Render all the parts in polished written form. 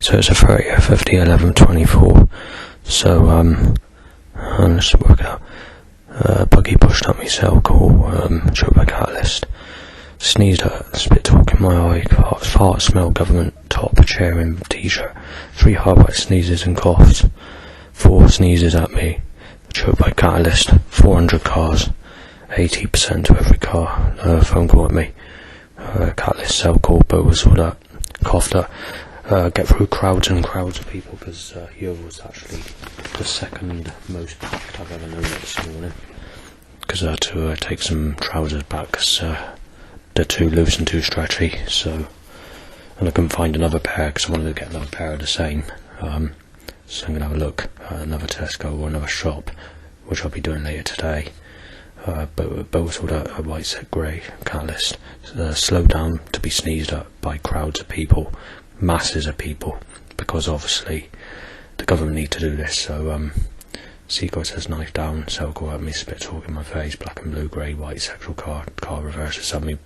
So it's the 30th of the 11th, so let's work out. Buggy pushed up my cell call, choked by catalyst, sneezed at, spit talk in my eye, fart smell, government top, chair and t-shirt, 3 hard-bite sneezes and coughs, 4 sneezes at me, choked by catalyst, 400 cars, 80% to every car, phone call at me, catalyst cell call, boat was all that, coughed at, get through crowds and crowds of people, because Yeovil was actually the second most packed I've ever known it this morning, because I had to take some trousers back because they're too loose and too stretchy, so, and I couldn't find another pair because I wanted to get another pair of the same, so I'm going to have a look at another Tesco or another shop, which I'll be doing later today. Both with a white set grey catalyst, slowed down to be sneezed at by crowds of people, masses of people, because obviously the government need to do this. So Seagull says knife down, cell call at me, spit talk in my face, black and blue, grey, white, sexual car reverses, suddenly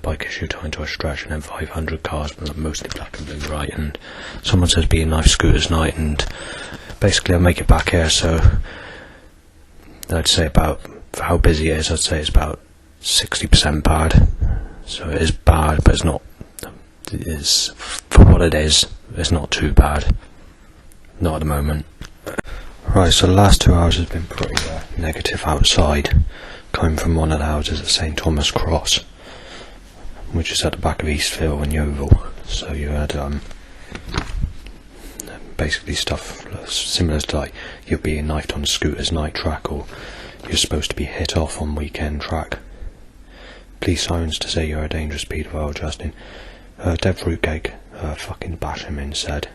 bike issue tied to a stretch, and then 500 cars, mostly black and blue, right, and someone says be a knife scooters night, and basically I'll make it back here, so I'd say about, for how busy it is, I'd say it's about 60% bad, so it is bad, but it's not, it's, for what it is, it's not too bad, not at the moment. Right, so the last 2 hours has been pretty negative outside, coming from one of the houses at St Thomas Cross, which is at the back of Eastville in Yeovil. So you had basically stuff similar to like you're being knifed on scooters night track, or you're supposed to be hit off on weekend track. Police sirens to say you're a dangerous paedophile, Justin. Dead fruitcake, fucking bash him in, said.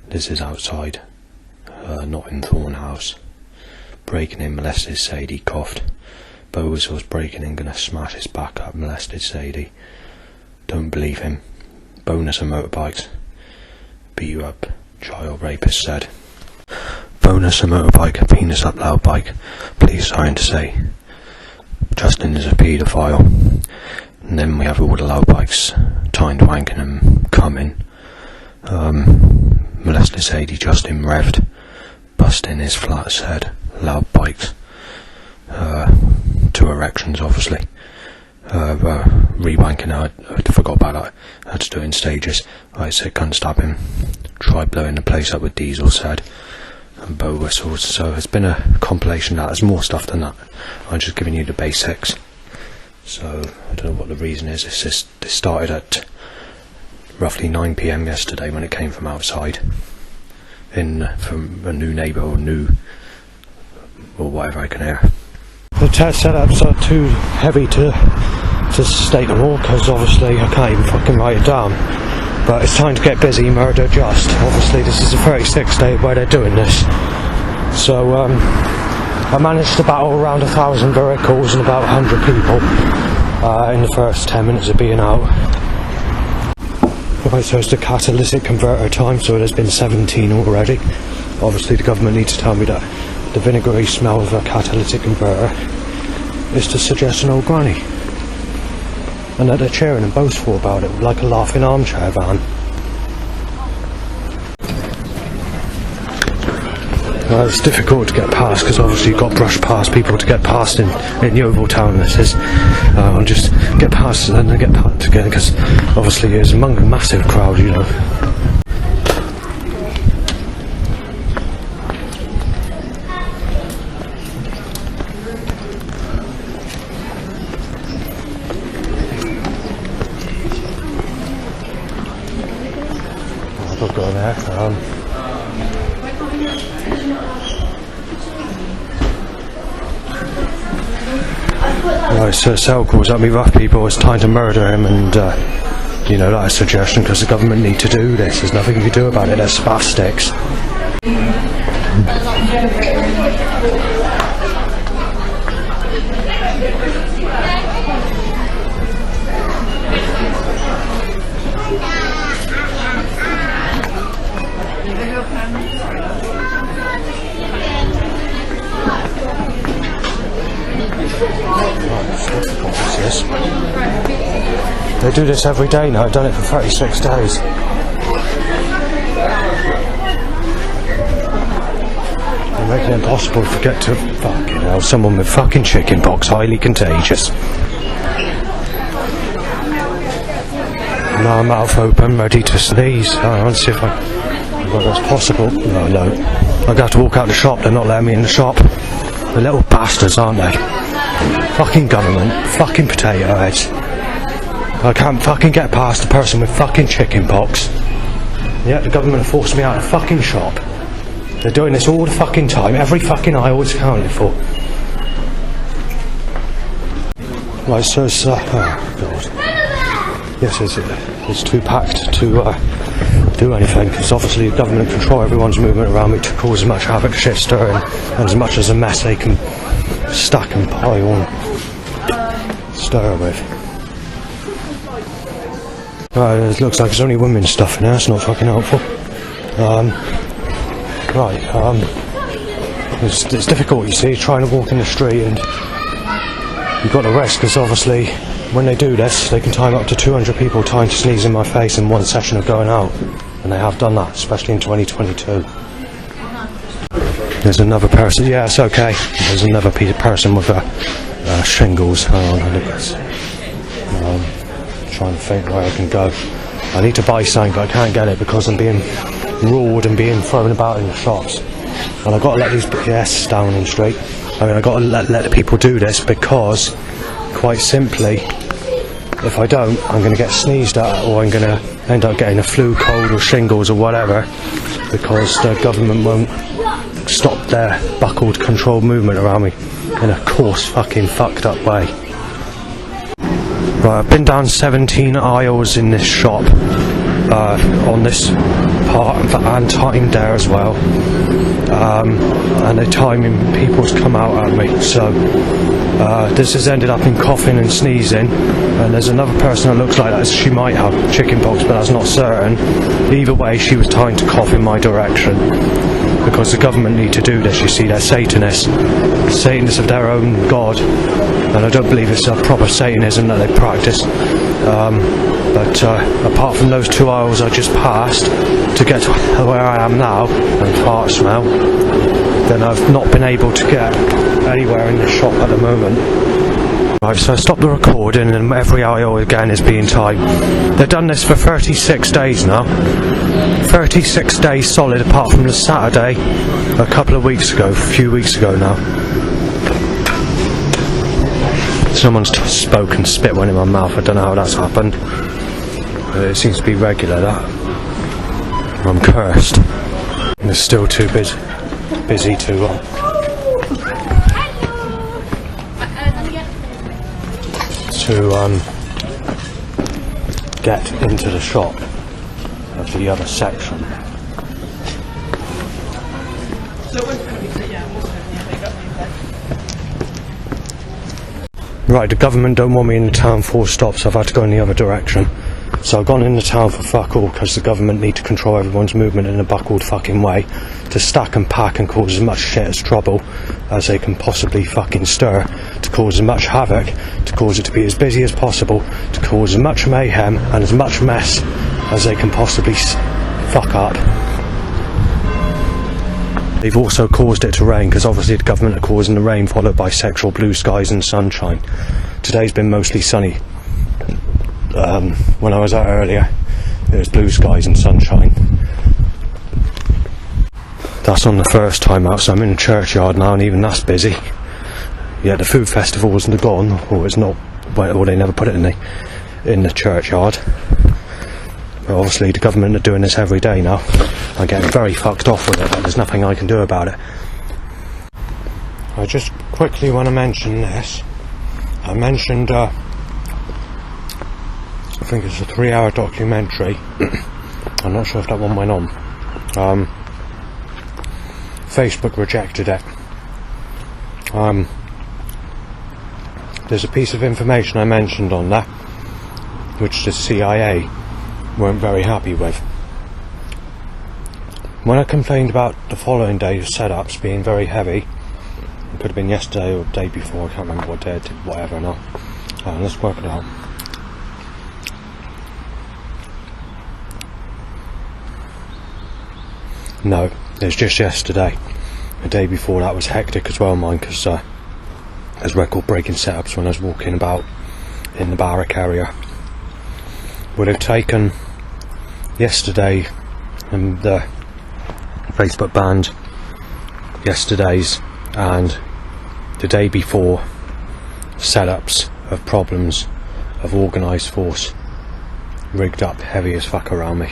This is outside, not in Thornhouse. Breaking in, molested Sadie, coughed. Bo was breaking in, gonna smash his back up, molested Sadie. Don't believe him. Bonus of motorbikes. Beat you up, child rapist, said. Bonus of motorbike, penis up loud bike. Police siren to say Justin is a paedophile. And then we have all the loud bikes, timed wanking and coming. Molested Sadie, Justin revved. Busting his flat, said. Loud bikes. 2 erections, obviously. Re-wanking, I forgot about that. I had to do it in stages. I said, can't stab him. Try blowing the place up with diesel, said. And bow whistles. So it's been a compilation of that. There's more stuff than that. I'm just giving you the basics. So I don't know what the reason is. It's just, it started at roughly 9 PM yesterday when it came from outside. From a new neighbour or whatever I can hear. The test setups are too heavy to state them all, because obviously I can't even fucking write it down. But it's time to get busy, murder just. Obviously this is the 36th day where they're doing this. So I managed to battle around 1,000 vehicles and about 100 people in the first 10 minutes of being out. Right, so it's the catalytic converter time, so there's been 17 already. Obviously the government needs to tell me that the vinegary smell of a catalytic converter is to suggest an old granny, and that they're cheering and boastful about it like a laughing armchair van. It's difficult to get past because obviously you've got to brush past people to get past in Yeovil town. This is I'll just get past and then get past again, because obviously it's among a massive crowd, you know. I'll go there. Right, so Cell calls at me, rough people, it's time to murder him, and you know, that's a suggestion because the government need to do this. There's nothing you can do about it, they're spastics. They do this every day now. I've done it for 36 days. impossible to get to. Fucking hell, someone with fucking chicken pox, highly contagious. Now I'm mouth open, ready to sneeze. I want to see if that's possible. No. I've got to walk out the shop, they're not letting me in the shop. The little bastards, aren't they? Fucking government, fucking potato heads. I can't fucking get past a person with fucking chicken pox. Yet the government forced me out of the fucking shop. They're doing this all the fucking time, every fucking aisle is counted for. Right, so it's, oh god. Yes, it's too packed to do anything, because obviously the government control everyone's movement around me to cause as much havoc, shit stirring, and as much as a mess they can stack and pile and stir with. Right, it looks like there's only women's stuff in there, it's not fucking helpful. It's difficult, you see, trying to walk in the street, and you've got to rest, because obviously when they do this, they can time up to 200 people trying to sneeze in my face in one session of going out, and they have done that, especially in 2022. There's another person, yeah, it's okay. There's another person with shingles. Hang on, look at this. Trying to think where I can go. I need to buy something, but I can't get it because I'm being ruled and being thrown about in the shops. And I've got to let these yes down in straight. I mean, I've got to let the people do this because, quite simply, if I don't, I'm going to get sneezed at, or I'm going to end up getting a flu, cold, or shingles, or whatever, because the government won't stop their buckled, controlled movement around me in a coarse, fucking fucked up way. Right, I've been down 17 aisles in this shop, on this part, and timed there as well, and the timing people's come out at me, so this has ended up in coughing and sneezing, and there's another person that looks like that she might have chicken pox, but that's not certain. Either way, she was trying to cough in my direction, because the government need to do this, you see, they're Satanists of their own god, and I don't believe it's a proper Satanism that they practice, but apart from those 2 aisles I just passed to get to where I am now, and fart smell, then I've not been able to get anywhere in the shop at the moment. Right, so I stopped the recording, and every aisle again is being timed. They've done this for 36 days now. 36 days solid, apart from the Saturday a couple of weeks ago, a few weeks ago now. Someone's spoken, spit one in my mouth, I don't know how that's happened. It seems to be regular, that. I'm cursed. And it's still too busy to get into the shop of the other section. Right, the government don't want me in the town full stop, so I've had to go in the other direction. So I've gone in the town for fuck all, because the government need to control everyone's movement in a buckled fucking way, to stack and pack and cause as much shit as trouble as they can possibly fucking stir, to cause as much havoc, to cause it to be as busy as possible, to cause as much mayhem and as much mess as they can possibly fuck up. They've also caused it to rain, because obviously the government are causing the rain, followed by sexual blue skies and sunshine. Today's been mostly sunny. When I was out earlier, it was blue skies and sunshine. That's on the first time out, so I'm in the churchyard now, and even that's busy. Yeah, the food festival wasn't gone, or it's not, or they never put it in the churchyard. But obviously the government are doing this every day now. I'm getting very fucked off with it, but there's nothing I can do about it. I just quickly want to mention this. I mentioned, I think it's a 3-hour documentary. I'm not sure if that one went on. Facebook rejected it. There's a piece of information I mentioned on there, which the CIA weren't very happy with. When I complained about the following day's setups being very heavy, it could have been yesterday or the day before, I can't remember what day I did, whatever now. Let's work it out. No, it's just yesterday. The day before that was hectic as well, mine, because there's record-breaking setups when I was walking about in the barrack area. Would have taken yesterday and the Facebook banned yesterday's and the day before setups of problems of organised force rigged up heavy as fuck around me,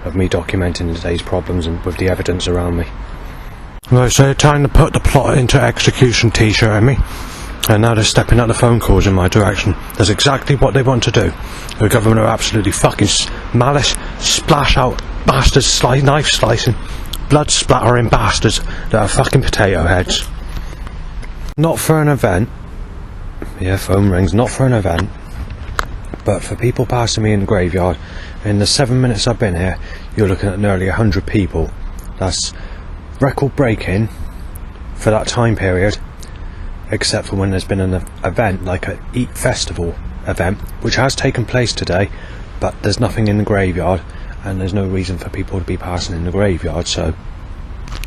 of me documenting the day's problems and with the evidence around me. Right, so time to put the plot into execution t-shirt at me, and now they're stepping out the phone calls in my direction. That's exactly what they want to do. The government are absolutely fucking malice, splash out bastards, knife slicing, blood splattering bastards that are fucking potato heads. Not for an event. Yeah, phone rings. Not for an event, but for people passing me in the graveyard. In the 7 minutes I've been here, you're looking at nearly 100 people. That's record breaking for that time period, except for when there's been an event like a Eat Festival event, which has taken place today, but there's nothing in the graveyard and there's no reason for people to be passing in the graveyard. So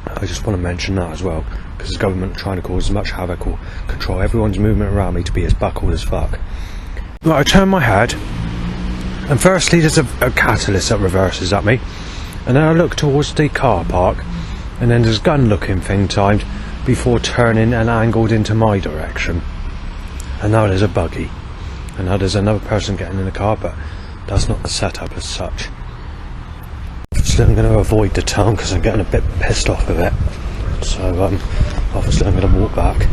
I just want to mention that as well, because the government are trying to cause as much havoc or control everyone's movement around me to be as buckled as fuck. Right, I turn my head, and firstly there's a catalyst that reverses at me, and then I look towards the car park, and then there's a gun looking thing timed before turning and angled into my direction. And now there's a buggy, and now there's another person getting in the car, but that's not the setup as such. Obviously I'm going to avoid the town because I'm getting a bit pissed off of it, so obviously I'm going to walk back.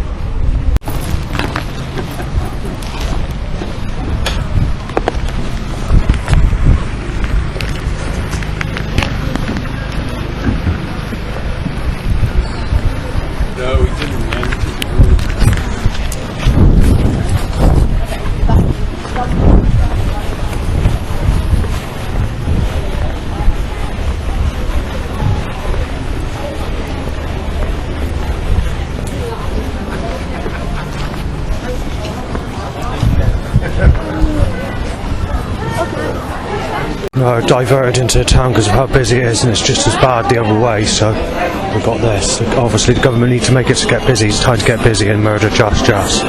Diverted into the town because of how busy it is, and it's just as bad the other way, so we've got this. Obviously the government need to make it to get busy. It's time to get busy and murder Joss.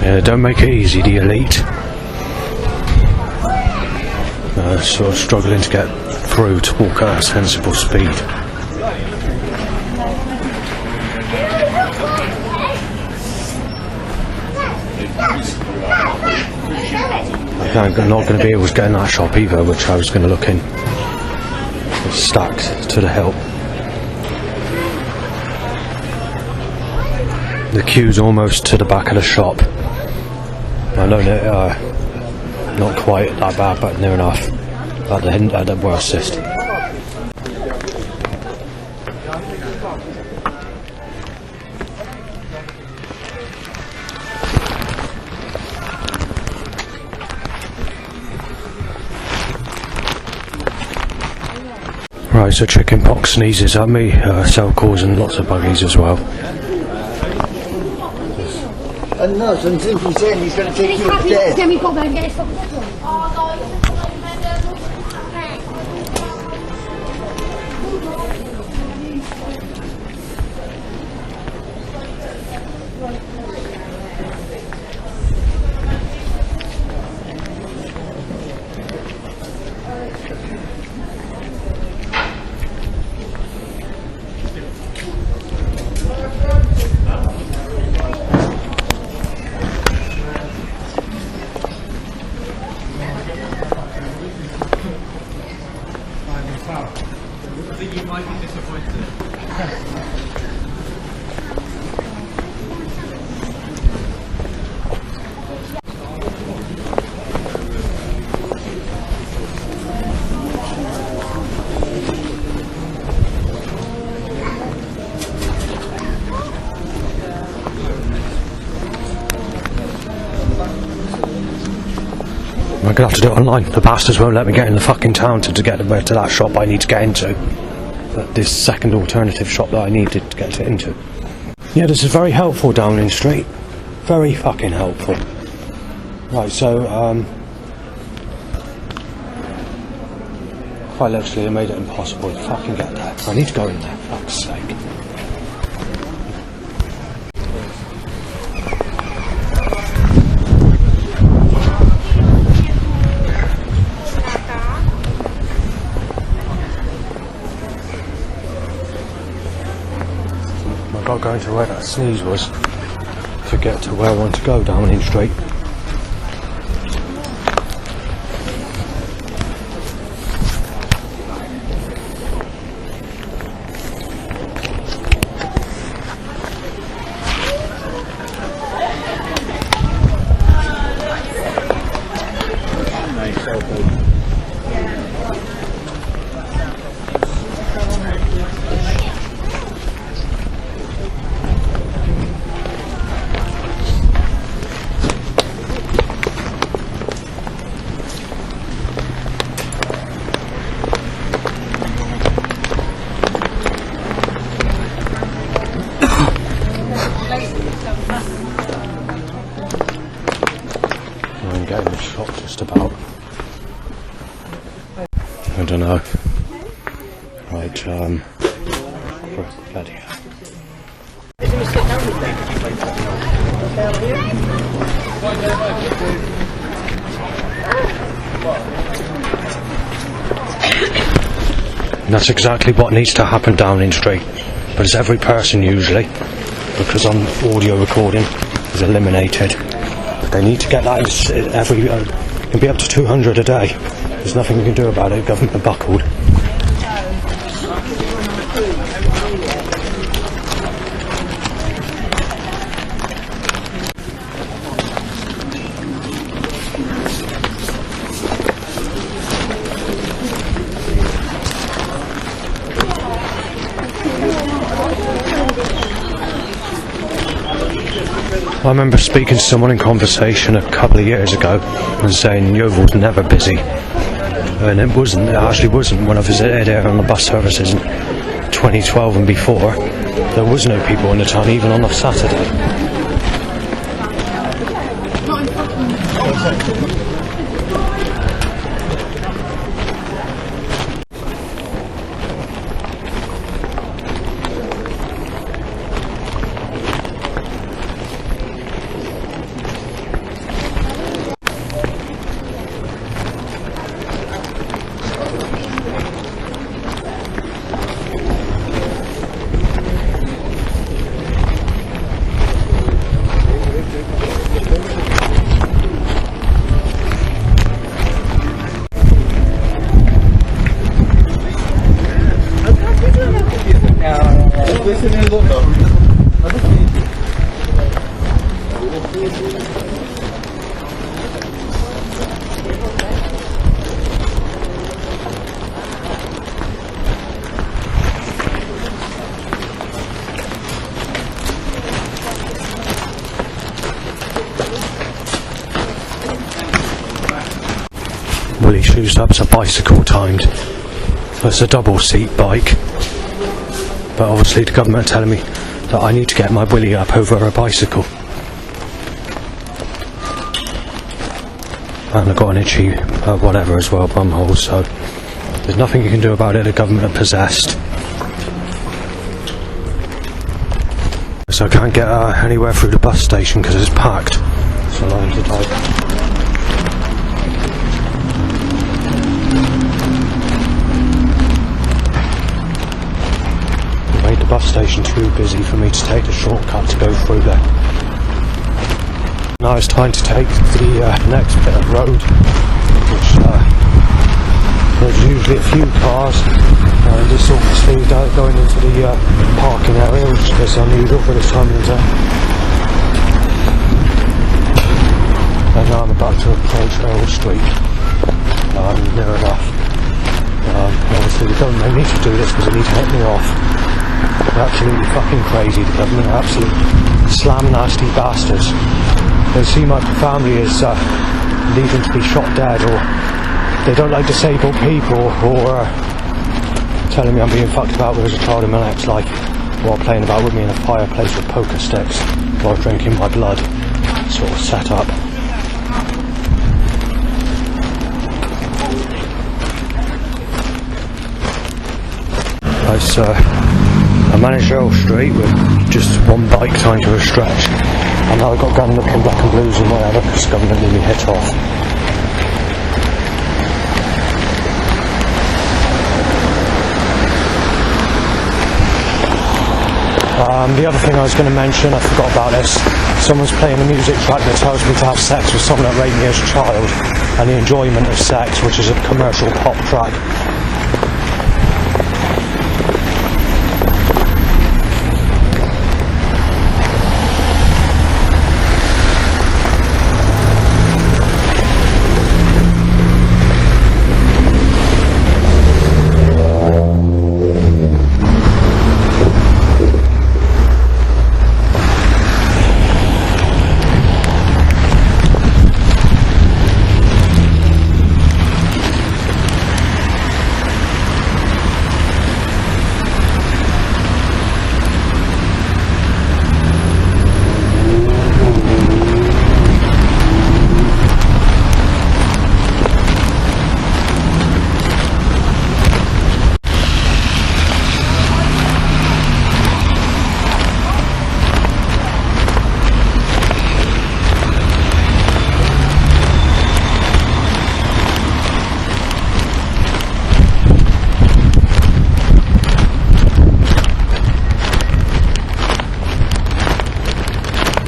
Yeah, don't make it easy, the elite. Sort of struggling to get through to walk at a sensible speed. I'm not going to be able to get in that shop either, which I was going to look in. It's stacked to the hilt. The queue's almost to the back of the shop. I know that not quite that bad, but near enough. At the worstest. Right, so chickenpox sneezes at me, so causing lots of buggies as well. And no, so I'm simply saying he's going to take you upstairs. gonna have to do it online. The bastards won't let me get in the fucking town to get to that shop I need to get into. This second alternative shop that I needed to get into. Yeah, this is very helpful, Downing Street. Very fucking helpful. Right, so, quite literally, it made it impossible to fucking get there. I need to go in there, for fuck's sake. I've got going to where that sneeze was to get to where I want to go, Downing Street. I'm getting the shot just about. I don't know. Right, bloody hell. And that's exactly what needs to happen, Downing Street. But it's every person usually, because audio recording is eliminated. They need to get that it can be up to 200 a day. There's nothing you can do about it. Government are buckled. I remember speaking to someone in conversation a couple of years ago and saying Yeovil's never busy, and it wasn't. It actually wasn't. When I visited here on the bus services in 2012 and before, there was no people in the town even on a Saturday. Willie shoes up's a bicycle timed. It's a double seat bike. But obviously the government are telling me that I need to get my willy up over a bicycle. And I've got an itchy whatever as well, bumhole, so there's nothing you can do about it. The government are possessed. So I can't get anywhere through the bus station because it's packed. It's a line to type. The bus station too busy for me to take the shortcut to go through there. Now it's time to take the next bit of road, which there's usually a few cars, and it's obviously going into the parking area, which is unusual for this time of the day. And now I'm about to approach Earl Street. Near enough. Obviously the government need to do this because they need to hit me off. They're absolutely fucking crazy, the government are absolute slam nasty bastards. They see my family as leaving to be shot dead, or they don't like disabled people, or telling me I'm being fucked about with as a child in my ex life, while playing about with me in a fireplace with poker sticks, while drinking my blood, sort of set up. Right, so I managed Earl Street with just one bike timed to a stretch, and now I've got gun looking black and blues and whatever because government nearly hit off. The other thing I was going to mention, I forgot about this, someone's playing a music track that tells me to have sex with someone that raped me as a child, and the enjoyment of sex, which is a commercial pop track.